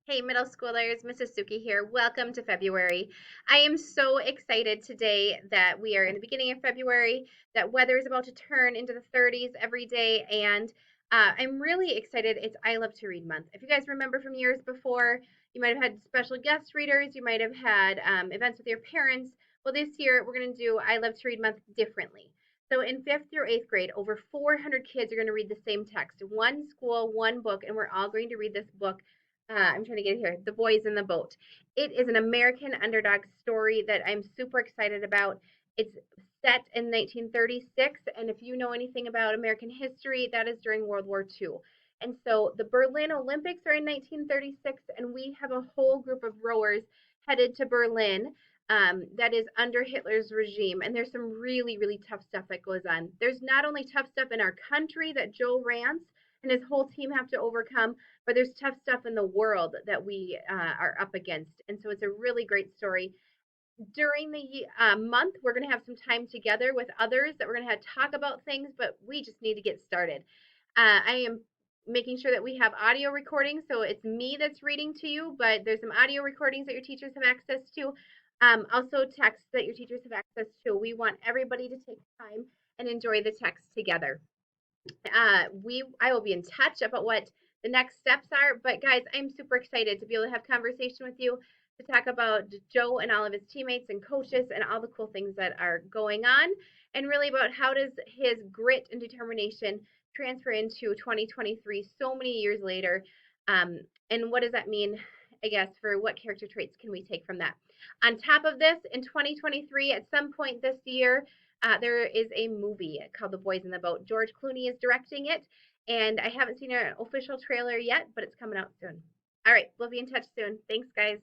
Hey, middle schoolers, Mrs. Suki here. Welcome to February. I am so excited today that we are in the beginning of February, that weather is about to turn into the 30s every day, and I'm really excited. It's I Love to Read month. If you guys remember from years before, you might have had special guest readers, you might have had events with your parents. Well, this year we're going to do I Love to Read month differently. So, in fifth through eighth grade, over 400 kids are going to read the same text, one school, one book, and we're all going to read this book. I'm trying to get it here. The Boys in the Boat. It is an American underdog story that I'm super excited about. It's set in 1936, and if you know anything about American history, that is during World War II. And so the Berlin Olympics are in 1936, and we have a whole group of rowers headed to Berlin. That is under Hitler's regime, and there's some really, really tough stuff that goes on. There's not only tough stuff in our country that Joe Rance and his whole team have to overcome, but there's tough stuff in the world that we are up against. And so it's a really great story. During the month, we're going to have some time together with others that we're going to have talk about things, but we just need to get started. I am making sure that we have audio recordings, so it's me that's reading to you, but there's some audio recordings that your teachers have access to. Also, text that your teachers have access to. We want everybody to take time and enjoy the text together. I will be in touch about what the next steps are. But guys, I'm super excited to be able to have conversation with you to talk about Joe and all of his teammates and coaches and all the cool things that are going on, and really about how does his grit and determination transfer into 2023 so many years later, and what does that mean? I guess for what character traits can we take from that? On top of this, in 2023, at some point this year, there is a movie called The Boys in the Boat. George Clooney is directing it, and I haven't seen an official trailer yet, but it's coming out soon. All right, we'll be in touch soon. Thanks, guys.